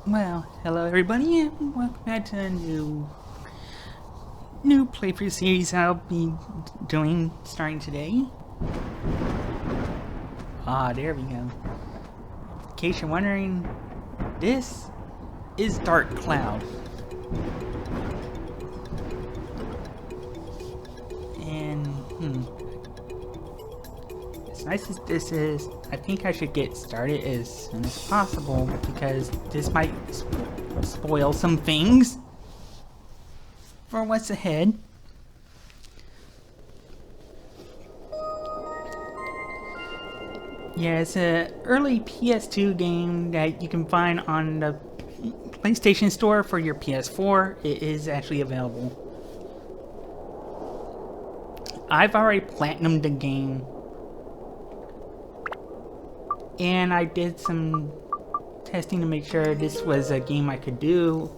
Well, hello everybody, and welcome back to a new playthrough series I'll be doing starting today. There we go. In case you're wondering, this is Dark Cloud. And, as nice as this is, I think I should get started as soon as possible because this might spoil some things for what's ahead. Yeah, it's an early PS2 game that you can find on the PlayStation Store for your PS4. It is actually available. I've already platinumed the game, and I did some testing to make sure this was a game I could do.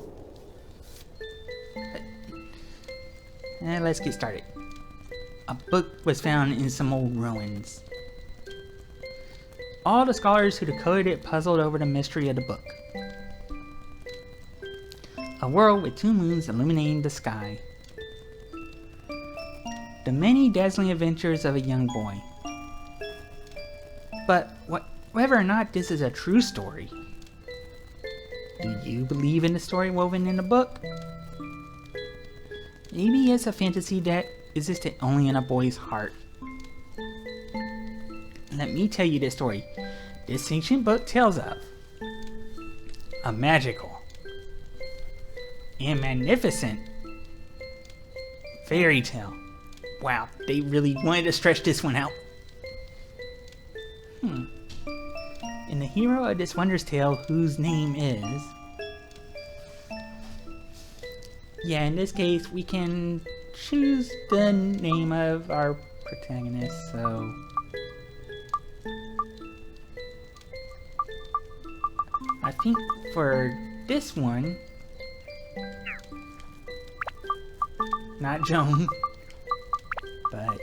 And let's get started. A book was found in some old ruins. All the scholars who decoded it puzzled over the mystery of the book. A world with two moons illuminating the sky. The many dazzling adventures of a young boy. But whether or not this is a true story, do you believe in the story woven in the book? Maybe it's a fantasy that existed only in a boy's heart. Let me tell you this story this ancient book tells of. A magical and magnificent fairy tale. Wow, they really wanted to stretch this one out. And the hero of this wondrous tale, whose name is... Yeah, in this case, we can choose the name of our protagonist, so... I think for this one... Not Joan, but...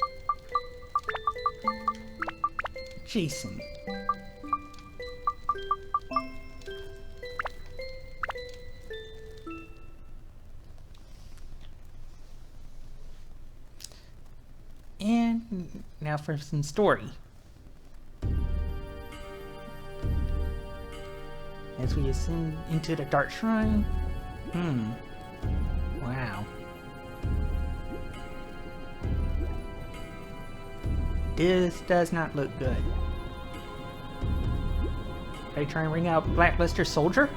Jason. And now for some story. As we ascend into the Dark Shrine. Wow. This does not look good. Are you trying to ring out Blackluster Soldier?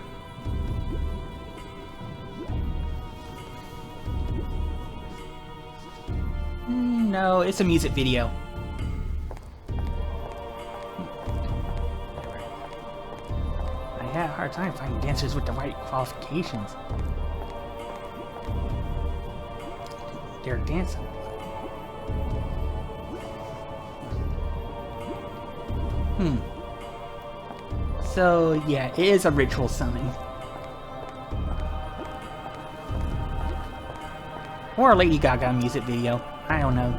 No, it's a music video. I had a hard time finding dancers with the right qualifications. They're dancing. So, yeah, it is a ritual summon. Or a Lady Gaga music video. I don't know.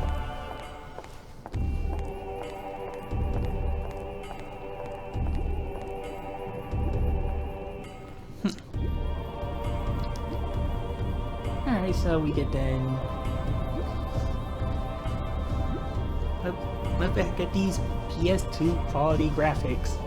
Alright, so we get done. Look back at these PS2 quality graphics.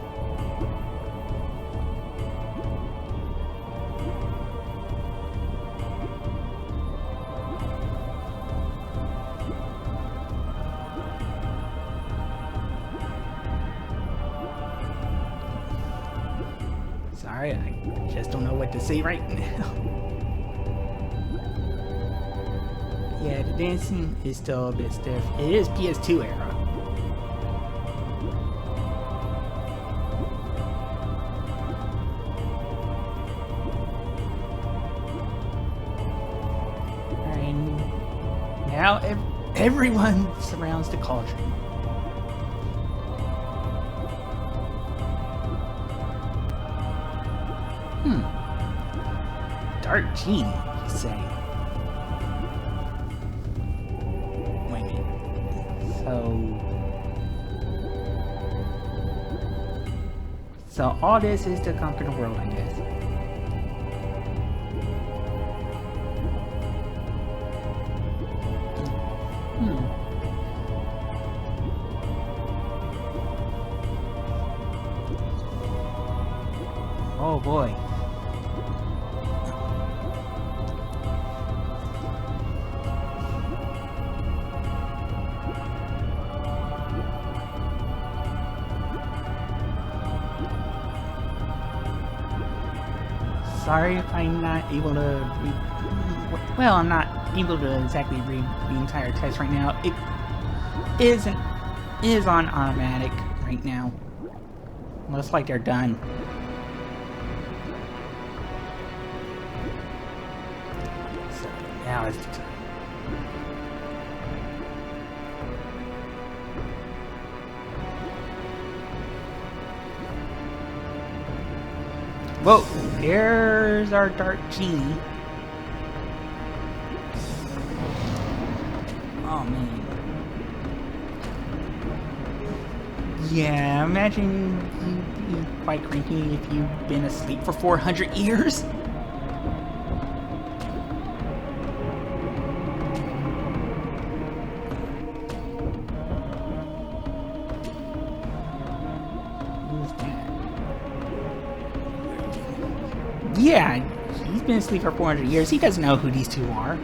Sorry, I just don't know what to say right now. Yeah, the dancing is still a bit stiff. It is PS2 era. And now everyone surrounds the cauldron. Dark genie, you say? Wait a minute. So all this is to conquer the world, I guess. Oh boy. Sorry if I'm not able to well, I'm not able to exactly read the entire text right now. It is on automatic right now. Looks like they're done. So now is the time. Whoa, there's our Dark Genie. Oh man. Yeah, imagine you'd be quite cranky if you've been asleep for 400 years. Who's that? Yeah, he's been asleep for 400 years. He doesn't know who these two are.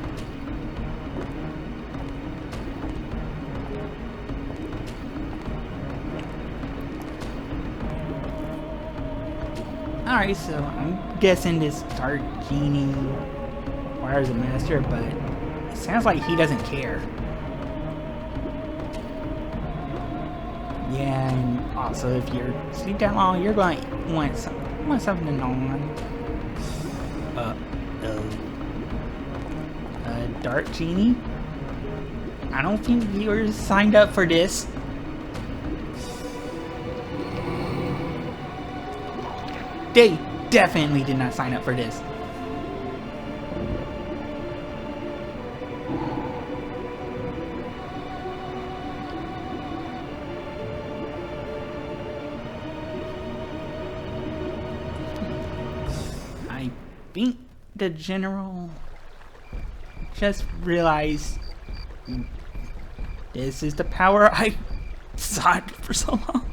Alright, so I'm guessing this Dark Genie requires a master, but it sounds like he doesn't care. Yeah, and also if you're asleep that long, you're going to want something to gnaw on. Dark Genie? I don't think viewers signed up for this. They definitely did not sign up for this. I think the general just realized this is the power I sought for so long.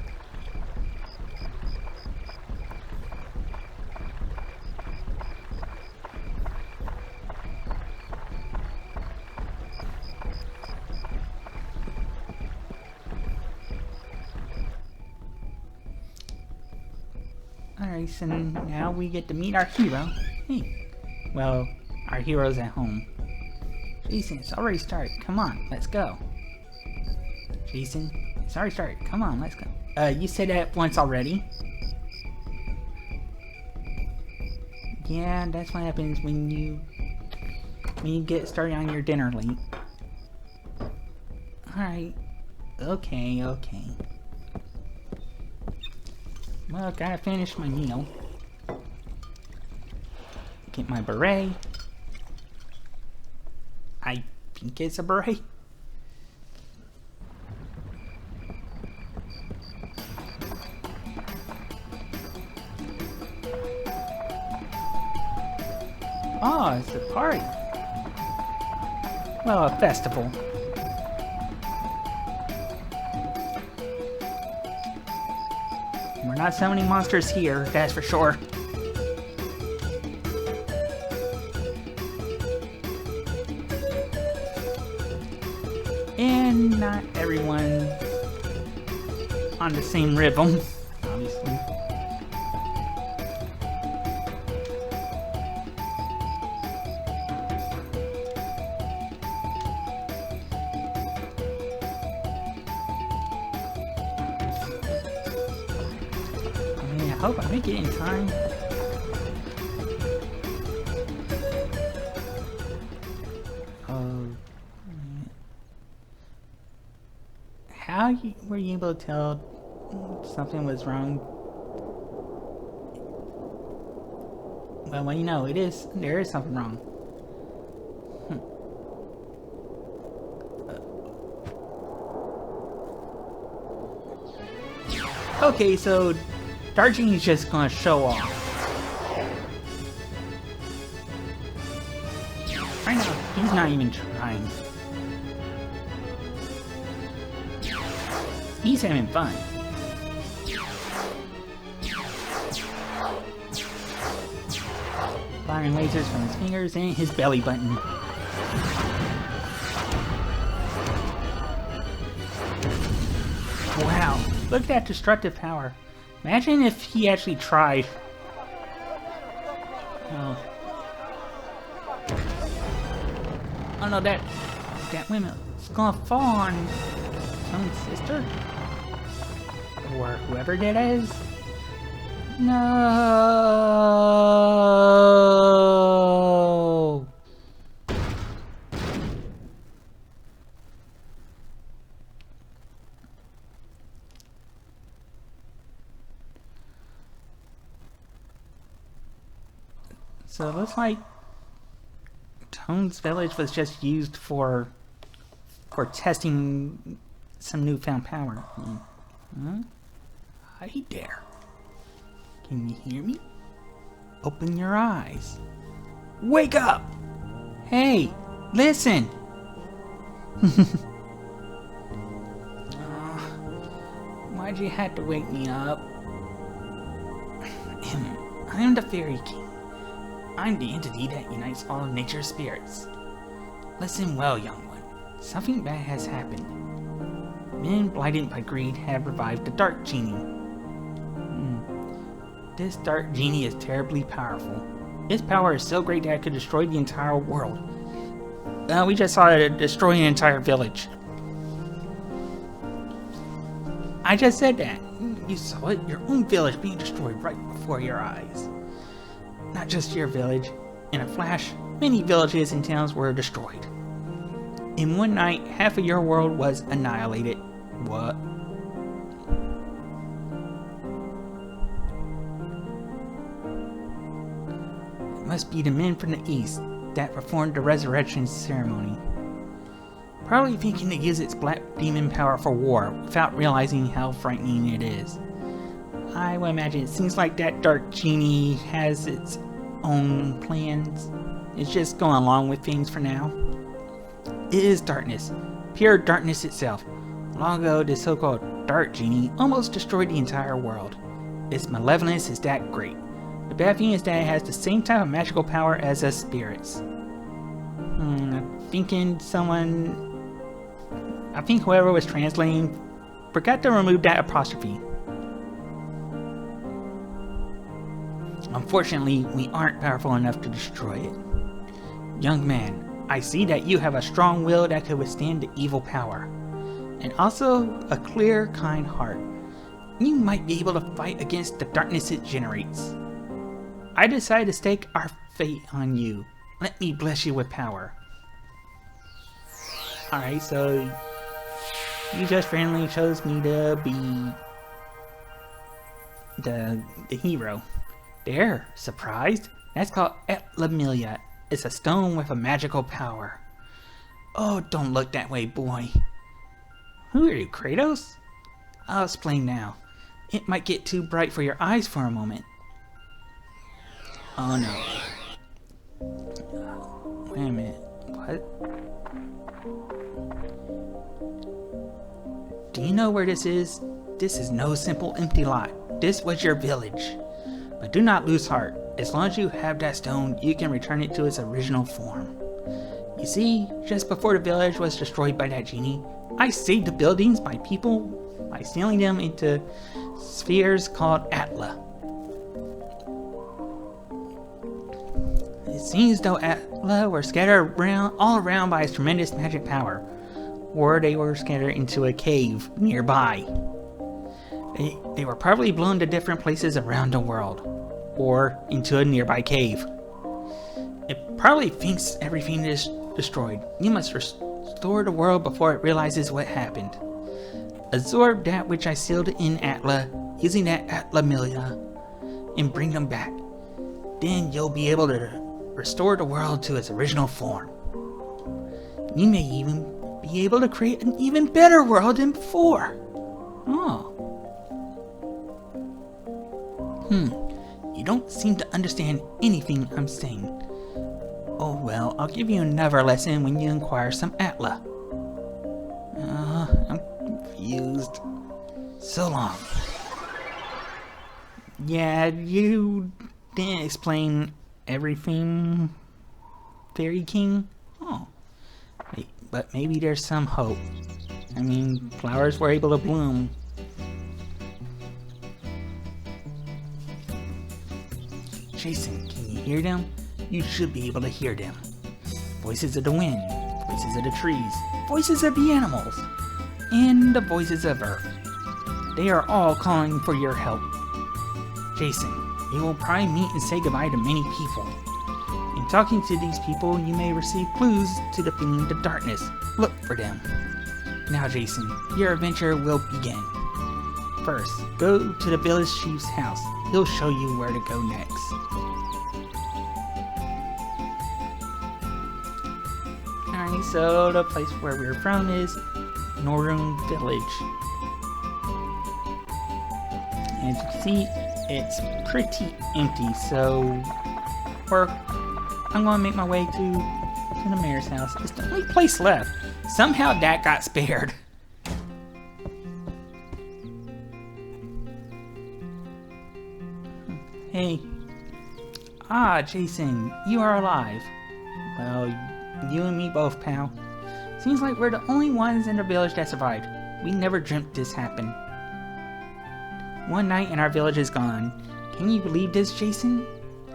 Alright, so now we get to meet our hero. Hey. Well, our hero's at home. Jason, it's already started. Come on, let's go. Jason, it's already started. Come on, let's go. You said that once already. Yeah, that's what happens when you get started on your dinner late. Alright. Okay. Well, gotta finish my meal. Get my beret. I think it's a beret. Oh, it's a party. Well, a festival. We're not summoning monsters here, that's for sure. And not everyone on the same rhythm, obviously. I hope I make it in time. How were you able to tell something was wrong? Well, you know, there is something wrong. Okay, so Dark Genie's just gonna show off. Right now, he's not even trying. He's having fun. firing lasers from his fingers and his belly button. Wow, look at that destructive power. Imagine if he actually tried. Oh no, that woman's gonna fall on his own sister? Or whoever that is? No. So it looks like Tone's village was just used for testing some newfound power. Huh? Hi there. Can you hear me? Open your eyes. Wake up! Hey, listen! Why'd you have to wake me up? I am the Fairy King. I'm the entity that unites all of nature's spirits. Listen well, young one. Something bad has happened. Men blinded by greed have revived the Dark Genie. This Dark Genie is terribly powerful. Its power is so great that it could destroy the entire world. We just saw it destroy an entire village. I just said that. You saw it, your own village being destroyed right before your eyes. Not just your village. In a flash, many villages and towns were destroyed. In one night, half of your world was annihilated. What? It must be the men from the east that performed the resurrection ceremony. Probably thinking to use its black demon power for war without realizing how frightening it is. I would imagine it seems like that Dark Genie has its own plans. It's just going along with things for now. It is darkness, pure darkness itself. Long ago, this so-called Dark Genie almost destroyed the entire world. Its malevolence is that great. The bad thing is that it has the same type of magical power as us spirits. I'm thinking I think whoever was translating forgot to remove that apostrophe. Unfortunately, we aren't powerful enough to destroy it. Young man, I see that you have a strong will that could withstand the evil power, and also a clear, kind heart. You might be able to fight against the darkness it generates. I decided to stake our fate on you. Let me bless you with power. Alright, so you just randomly chose me to be the hero. There, surprised? That's called Atlamillia. It's a stone with a magical power. Oh, don't look that way, boy. Who are you, Kratos? I'll explain now. It might get too bright for your eyes for a moment. Oh no. Wait a minute. What? Do you know where this is? This is no simple empty lot. This was your village. But do not lose heart. As long as you have that stone, you can return it to its original form. You see, just before the village was destroyed by that genie, I saved the buildings, my people, by sealing them into spheres called Atla. It seems though Atla were scattered all around by its tremendous magic power, or they were scattered into a cave nearby. They were probably blown to different places around the world, or into a nearby cave. It probably thinks everything is destroyed. You must restore the world before it realizes what happened. Absorb that which I sealed in Atla, using that Atlamillia, and bring them back. Then you'll be able to restore the world to its original form. You may even be able to create an even better world than before. Oh. You don't seem to understand anything I'm saying. Oh well, I'll give you another lesson when you acquire some Atla. I'm confused. So long. Yeah, you didn't explain everything, Fairy King? Oh, but maybe there's some hope. I mean, flowers were able to bloom. Jason, can you hear them? You should be able to hear them. Voices of the wind, voices of the trees, voices of the animals, and the voices of Earth. They are all calling for your help. Jason, you will probably meet and say goodbye to many people. In talking to these people, you may receive clues to defeating the darkness. Look for them. Now, Jason, your adventure will begin. First, go to the village chief's house. He'll show you where to go next. Alright, so the place where we're from is Northern Village. As you can see, it's pretty empty, so I'm gonna make my way to the mayor's house. It's the only place left. Somehow that got spared. Hey. Ah, Jason, you are alive. Well, you and me both, pal. Seems like we're the only ones in the village that survived. We never dreamt this happened. One night and our village is gone. Can you believe this, Jason?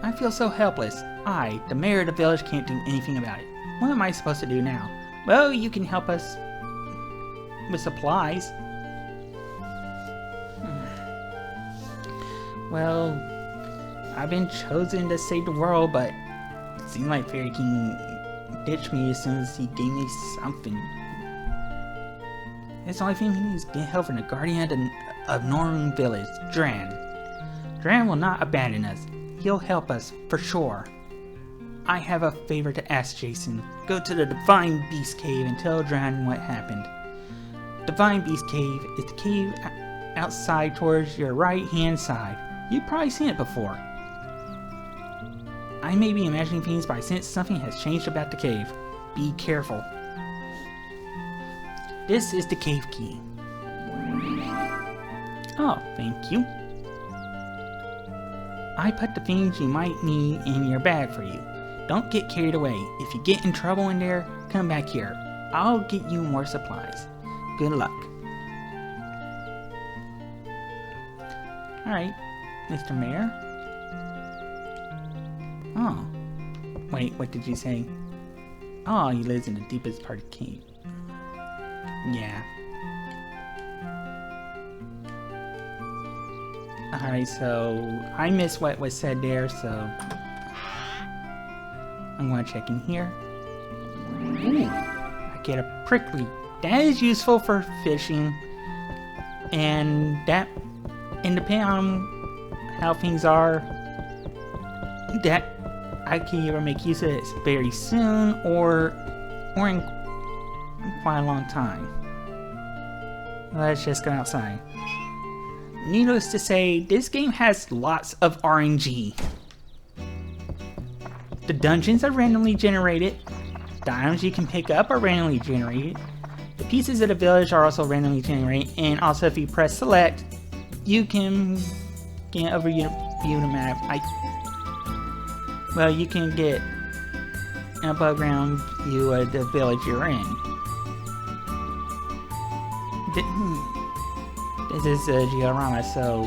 I feel so helpless. I, the mayor of the village, can't do anything about it. What am I supposed to do now? Well, you can help us with supplies. Well, I've been chosen to save the world, but it seemed like Fairy King ditched me as soon as he gave me something. It's the only thing he needs to get help from the guardian of Northern Village, Dran. Dran will not abandon us. He'll help us, for sure. I have a favor to ask, Jason. Go to the Divine Beast Cave and tell Dran what happened. Divine Beast Cave is the cave outside towards your right-hand side. You've probably seen it before. I may be imagining things, but I sense something has changed about the cave. Be careful. This is the cave key. Oh, thank you. I put the things you might need in your bag for you. Don't get carried away. If you get in trouble in there, come back here. I'll get you more supplies. Good luck. Alright, Mr. Mayor. Oh. Wait, what did you say? Oh, he lives in the deepest part of the cave. Yeah. Alright, so I missed what was said there, so I'm going to check in here. Ooh, I get a prickly. That is useful for fishing. And that, and depending on how things are, that I can either make use of it very soon or in quite a long time. Let's just go outside. Needless to say, this game has lots of RNG. The dungeons are randomly generated. The items you can pick up are randomly generated. The pieces of the village are also randomly generated. And also if you press select, you can get over view the map. Well, you can get an above ground view of the village you're in. This is a diorama, so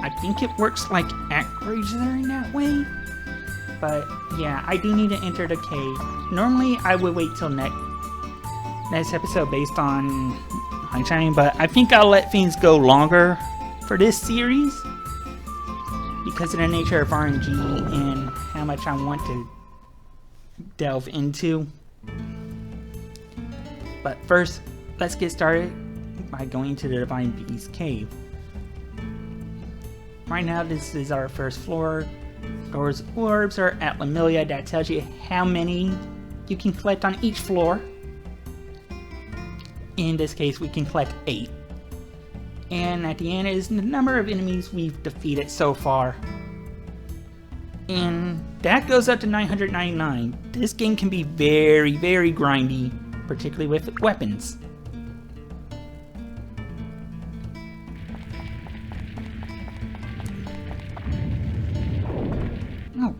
I think it works like Actbridge there in that way. But yeah, I do need to enter the cave. Normally, I would wait till next episode based on Sunshine, but I think I'll let things go longer for this series because of the nature of RNG and how much I want to delve into. But first, let's get started by going to the Divine Beast Cave. Right now, this is our first floor. Those orbs are at Lemuria. That tells you how many you can collect on each floor. In this case, we can collect 8. And at the end is the number of enemies we've defeated so far. And that goes up to 999. This game can be very, very grindy, particularly with weapons. Oh,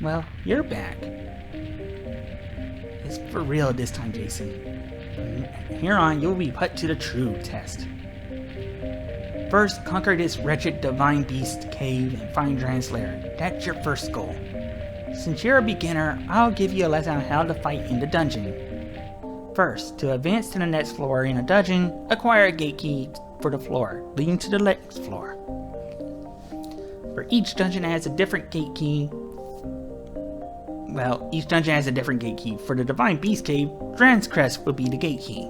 Well, you're back. It's for real this time, Jason. From here on, you'll be put to the true test. First, conquer this wretched Divine Beast cave and find Dragon's Lair. That's your first goal. Since you're a beginner, I'll give you a lesson on how to fight in the dungeon. First, to advance to the next floor in a dungeon, acquire a gate key for the floor, leading to the next floor. For each dungeon has a different gate key. Well, each dungeon has a different gate key. For the Divine Beast Cave, Dragon's Crest will be the gate key.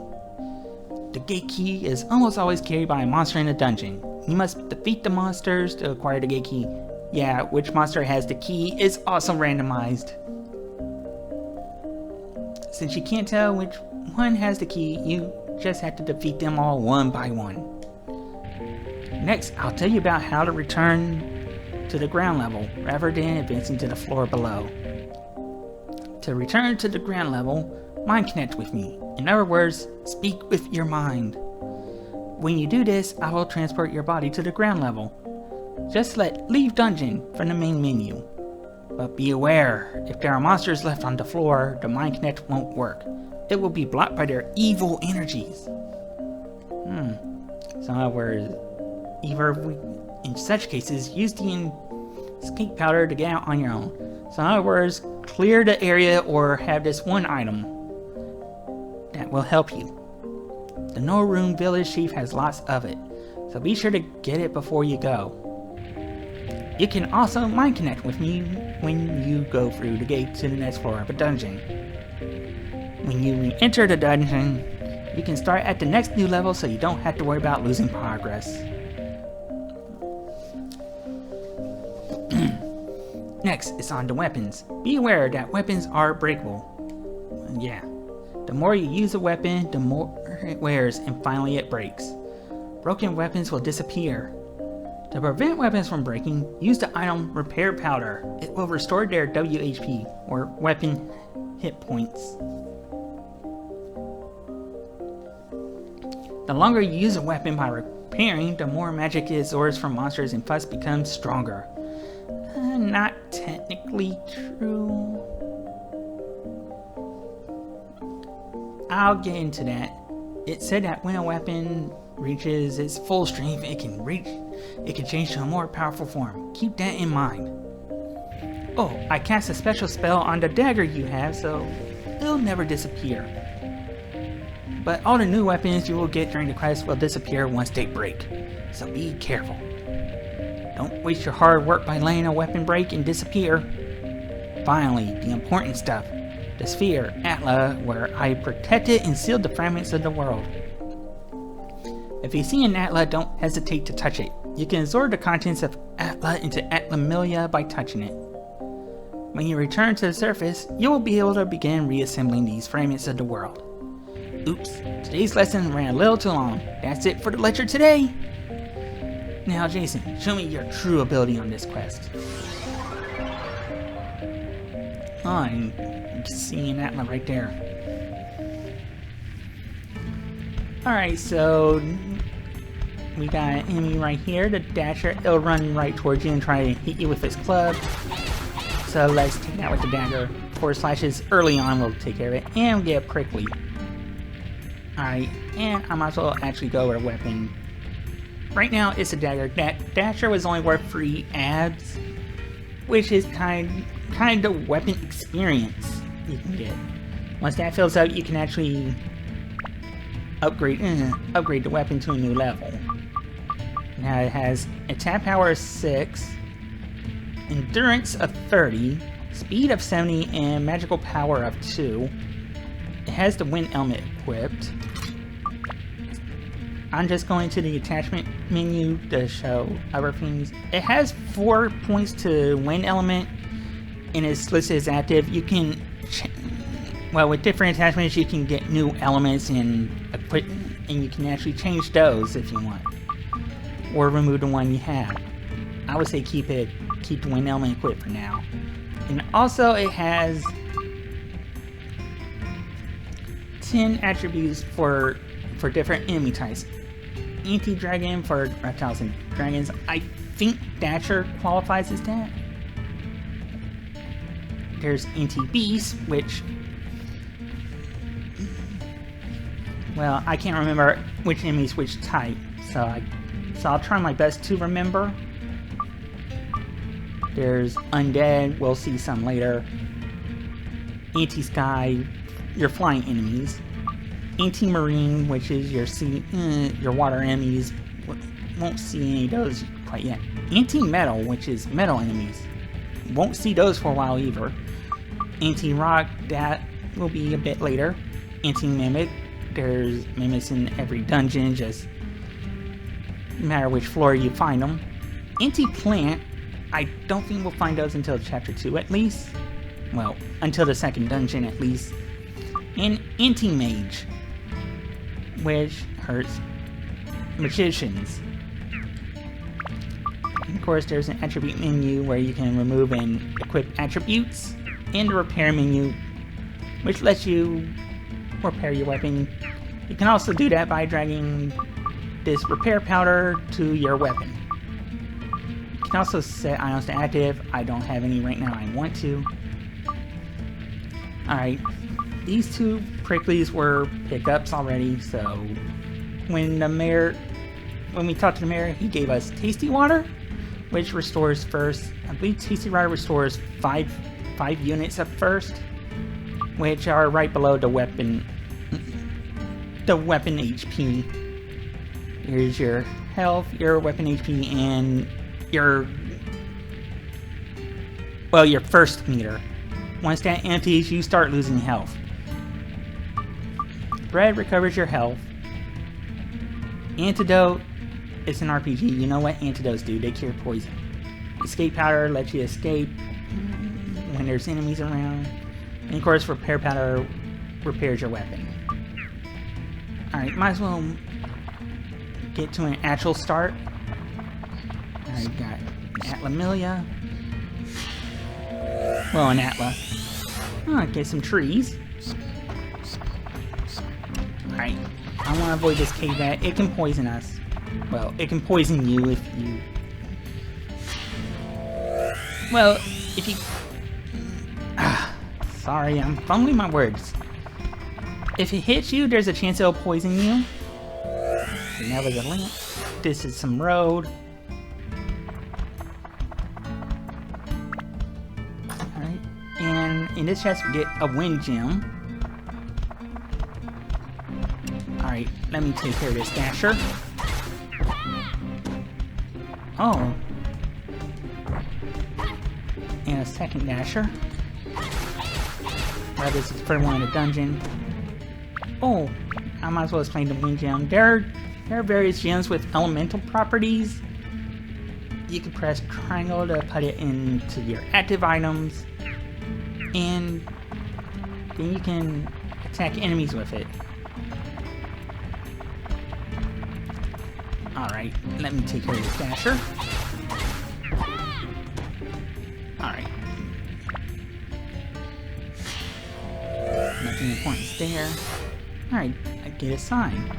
The gate key is almost always carried by a monster in the dungeon. You must defeat the monsters to acquire the gate key. Yeah, which monster has the key is also randomized. Since you can't tell which one has the key, you just have to defeat them all one by one. Next, I'll tell you about how to return to the ground level rather than advancing to the floor below. To return to the ground level, mind connect with me. In other words, speak with your mind. When you do this, I will transport your body to the ground level. Just leave dungeon from the main menu. But be aware, if there are monsters left on the floor, the mind connect won't work. It will be blocked by their evil energies. So in other words, in such cases, use the escape powder to get out on your own. So in other words, clear the area or have this one item that will help you. The No Room Village Chief has lots of it, so be sure to get it before you go. You can also mind connect with me when you go through the gate to the next floor of a dungeon. When you re-enter the dungeon, you can start at the next new level so you don't have to worry about losing progress. Next, it's on the weapons. Be aware that weapons are breakable. Yeah, the more you use a weapon, the more it wears and finally it breaks. Broken weapons will disappear. To prevent weapons from breaking, use the item Repair Powder. It will restore their WHP, or weapon hit points. The longer you use a weapon by repairing, the more magic it absorbs from monsters and thus becomes stronger. Not technically true. I'll get into that. It said that when a weapon reaches its full strength, it can change to a more powerful form. Keep that in mind. Oh, I cast a special spell on the dagger you have, so it'll never disappear. But all the new weapons you will get during the quest will disappear once they break, so be careful. Don't waste your hard work by letting a weapon break and disappear. Finally, the important stuff. The sphere, Atla, where I protected and sealed the fragments of the world. If you see an Atla, don't hesitate to touch it. You can absorb the contents of Atla into Atlamilia by touching it. When you return to the surface, you will be able to begin reassembling these fragments of the world. Oops, today's lesson ran a little too long. That's it for the lecture today! Now Jason, show me your true ability on this quest. Oh, you can see an Atla right there. Alright, so we got an enemy right here, the Dasher. It'll run right towards you and try to hit you with his club. So let's take that with the dagger. 4 slashes early on will take care of it. And we'll get prickly. Alright, and I might as well actually go with a weapon. Right now it's a dagger. That Dasher was only worth 3 abs, which is kind of weapon experience you can get. Once that fills up, you can actually upgrade the weapon to a new level. Now it has attack power of 6, endurance of 30, speed of 70, and magical power of 2. It has the wind element equipped. I'm just going to the attachment menu to show other things. It has 4 points to wind element and it's listed as active. You can, well, with different attachments you can get new elements and equipment, and you can actually change those if you want, or remove the one you have. I would say keep the wind element equipped for now. And also it has 10 attributes for different enemy types. Anti-dragon for reptiles and dragons. I think Dasher qualifies as that. there's anti-beast, which... Well, I can't remember which enemy's which type, so I'll try my best to remember. There's undead, we'll see some later. Anti-sky, your flying enemies. Anti-marine, which is your sea, your water enemies. Won't see any of those quite yet. Anti-metal, which is metal enemies. Won't see those for a while either. Anti-rock, that will be a bit later. Anti-mimic, there's mimics in every dungeon, just no matter which floor you find them. Anti-plant, I don't think we'll find those until chapter 2 at least. Well, until the second dungeon at least. And anti-mage, which hurts magicians. And of course, there's an attribute menu where you can remove and equip attributes, and the repair menu, which lets you repair your weapon. You can also do that by dragging this repair powder to your weapon. You can also set items to active. I don't have any right now. I want to. Alright, these two pricklies were pickups already, so when we talked to the mayor, he gave us Tasty Water, which restores first. I believe Tasty Water restores 5 units at first, which are right below the weapon HP. Here's your health, your weapon HP, and your first meter. Once that empties, you start losing health. Bread recovers your health. Antidote, it's an RPG. You know what antidotes do, they cure poison. Escape powder lets you escape when there's enemies around. And of course, repair powder repairs your weapon. Alright, might as well get to an actual start. I got Atlamillia. Well, an Atla. Oh, get some trees. Alright, I want to avoid this cave rat. It can poison us. Well, it can poison you if you... Well, if you... Sorry, I'm fumbling my words. If it hits you, there's a chance it'll poison you. So now there's a lamp. This is some road. Alright, and in this chest we get a wind gem. Alright, let me take care of this dasher. Oh. And a second dasher. This is the first one in the dungeon. Oh, I might as well explain the wind gem. There are various gems with elemental properties. You can press triangle to put it into your active items, and then you can attack enemies with it. Alright, let me take care of this dasher. Alright. Nothing important there. Alright, I get a sign.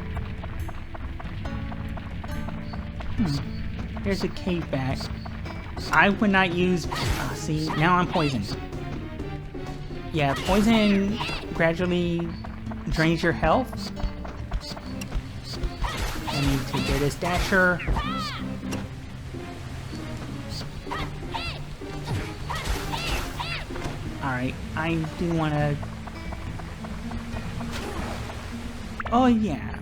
There's a cave back. I would not use... see, now I'm poisoned. Yeah, poison gradually drains your health. Let me take care of this dasher. Alright, I do want to... Oh yeah,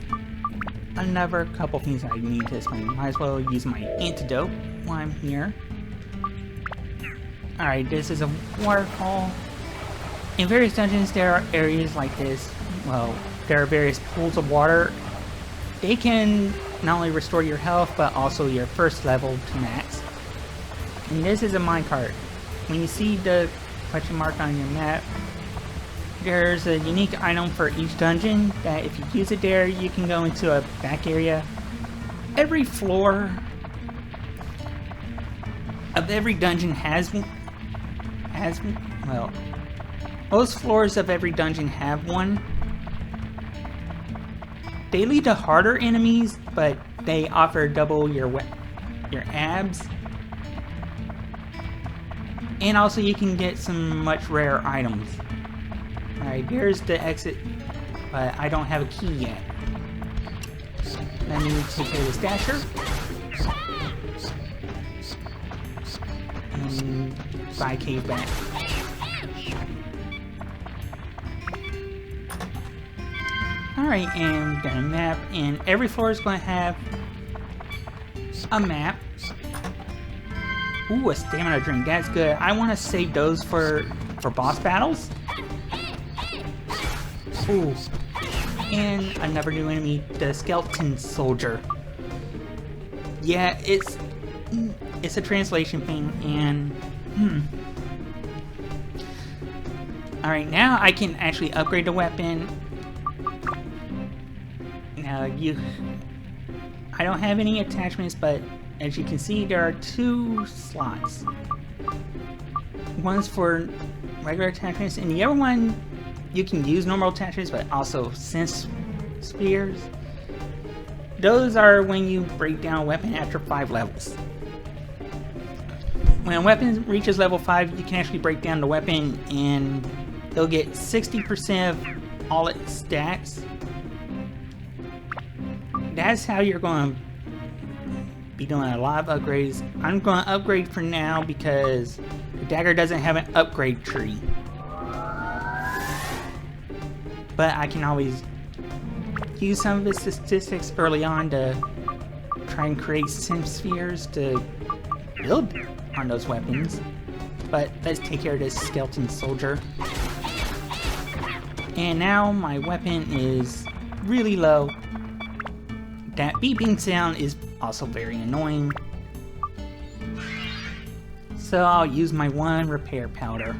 another couple things I need to explain. Might as well use my antidote while I'm here. Alright, this is a waterfall. In various dungeons there are areas like this. Well, there are various pools of water. They can not only restore your health, but also your first level to max. And this is a minecart. When you see the question mark on your map, there's a unique item for each dungeon that if you use it there, you can go into a back area. Every floor of every dungeon has well, most floors of every dungeon have one. They lead to harder enemies, but they offer double your abs. And also you can get some much rare items. Alright, there's the exit, but I don't have a key yet. Let me take care of the stasher. And buy cave back. Alright, and we got a map, and every floor is going to have a map. Ooh, a stamina drink, that's good. I want to save those for boss battles. Ooh, and another new enemy, the skeleton soldier. Yeah, it's a translation thing, and Alright, now I can actually upgrade the weapon. Now I don't have any attachments, but as you can see, there are 2 slots. One's for regular attachments, and the other one you can use normal attachments, but also sense spheres. Those are when you break down a weapon after 5 levels. When a weapon reaches level 5, you can actually break down the weapon, and it'll get 60% of all its stats. That's how you're going to be doing a lot of upgrades. I'm going to upgrade for now because the dagger doesn't have an upgrade tree. But I can always use some of its statistics early on to try and create sim spheres to build on those weapons. But let's take care of this skeleton soldier. And now my weapon is really low. That beeping sound is also very annoying. So I'll use my 1 repair powder.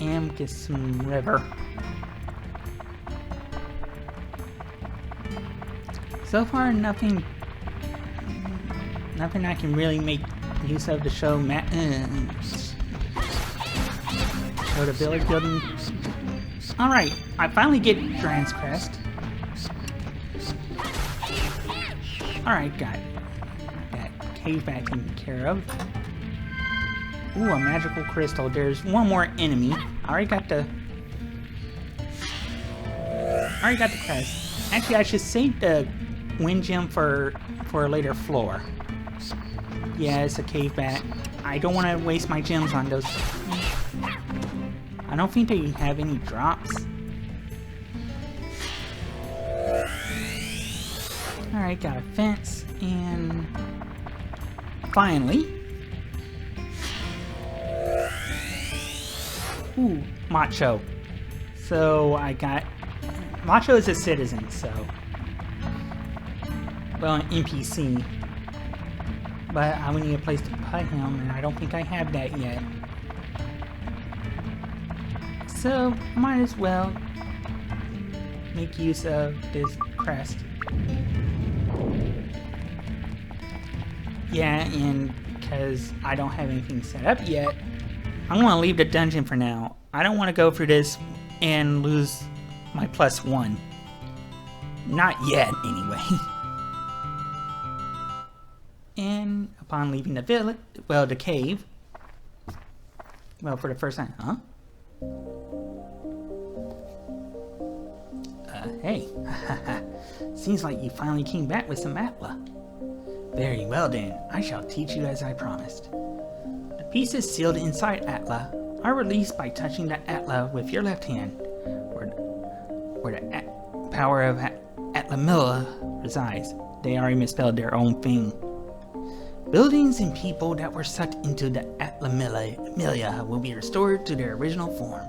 And get some river. So far, nothing I can really make use of to show show the village building. Alright, I finally get Dran's Crest. Alright, got that cave back taken care of. Ooh, a magical crystal. There's one more enemy. I already got the crest. Actually, I should save the wind gem for a later floor. Yeah, it's a cave bat. I don't want to waste my gems on those. I don't think they have any drops. Alright, got a fence, and finally, ooh, Macho. So I got, Macho is a citizen, so, well, an NPC, but I would need a place to put him, and I don't think I have that yet. So, might as well make use of this crest. Yeah, and because I don't have anything set up yet, I'm going to leave the dungeon for now. I don't want to go through this and lose my +1. Not yet, anyway. And upon leaving the village, well, the cave, well, for the first time, huh? Hey. Seems like you finally came back with some Atla. Very well then, I shall teach you as I promised. The pieces sealed inside Atla are released by touching the Atla with your left hand, where the power of Atlamilla resides. They already misspelled their own thing. Buildings and people that were sucked into the Atlamilla will be restored to their original form.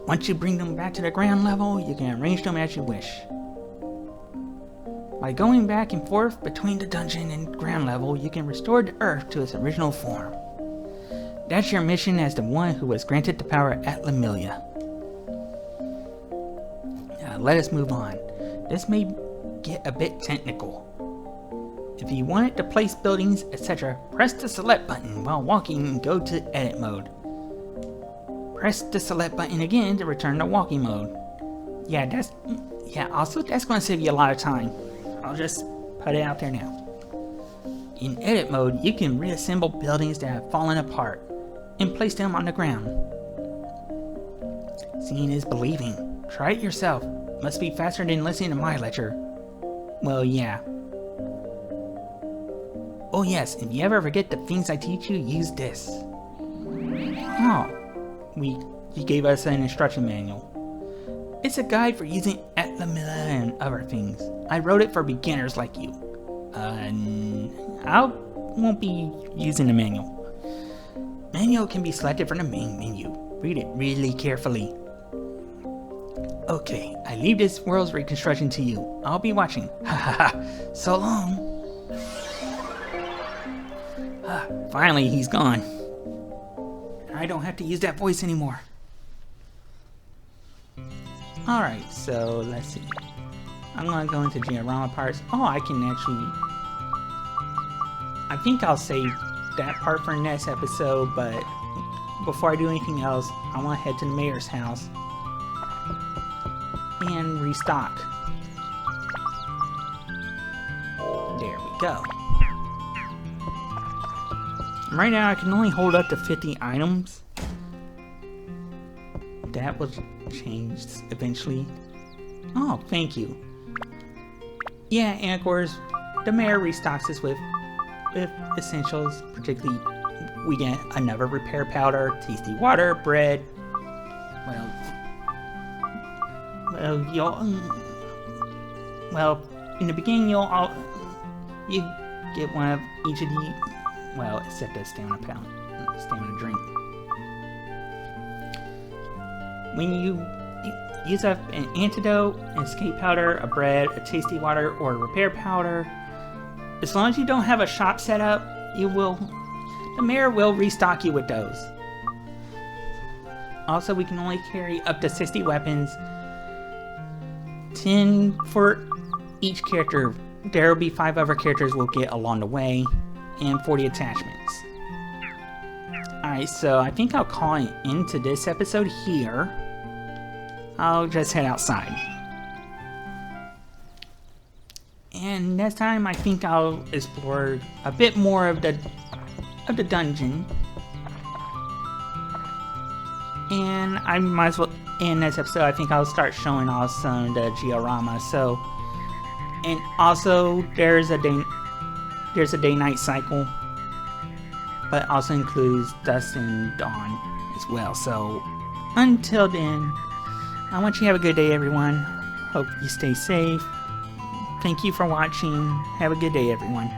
Once you bring them back to the ground level, you can arrange them as you wish. By going back and forth between the dungeon and ground level, you can restore the earth to its original form. That's your mission as the one who was granted the power of Atlamilla. Now let us move on. This may get a bit technical. If you wanted to place buildings, etc., press the select button while walking and go to edit mode. Press the select button again to return to walking mode. Yeah, Yeah, also that's going to save you a lot of time. I'll just put it out there now. In edit mode, you can reassemble buildings that have fallen apart and place them on the ground. Seeing is believing. Try it yourself. Must be faster than listening to my lecture. Well, yeah. Oh yes, if you ever forget the things I teach you, use this. Oh, you gave us an instruction manual. It's a guide for using Atlamilla and other things. I wrote it for beginners like you. I won't be using the manual. Manual can be selected from the main menu. Read it really carefully. Okay, I leave this world's reconstruction to you. I'll be watching. Hahaha. So long. Finally, he's gone. I don't have to use that voice anymore. Alright, so let's see. I'm gonna go into diorama parts. Oh, I can actually... I think I'll save that part for next episode, but before I do anything else, I want to head to the mayor's house and restock. There we go. Right now I can only hold up to 50 items. That will change eventually. Oh, thank you. Yeah, and of course, the mayor restocks us with essentials. Particularly, we get another repair powder, tasty water, bread. Well, in the beginning you get one of each of the, well, except a stamina drink. When you use up an antidote, an escape powder, a bread, a tasty water, or a repair powder, as long as you don't have a shop set up, the mayor will restock you with those. Also, we can only carry up to 60 weapons, 10 for each character. There will be 5 other characters we'll get along the way, and 40 attachments. Alright, so I think I'll call it into this episode here. I'll just head outside. And next time I think I'll explore a bit more of the dungeon. And I might as well, in this episode, I think I'll start showing off some of the diorama. So, and also there's a day-night cycle, but also includes dusk and dawn as well. So until then, I want you to have a good day, everyone. Hope you stay safe. Thank you for watching. Have a good day, everyone.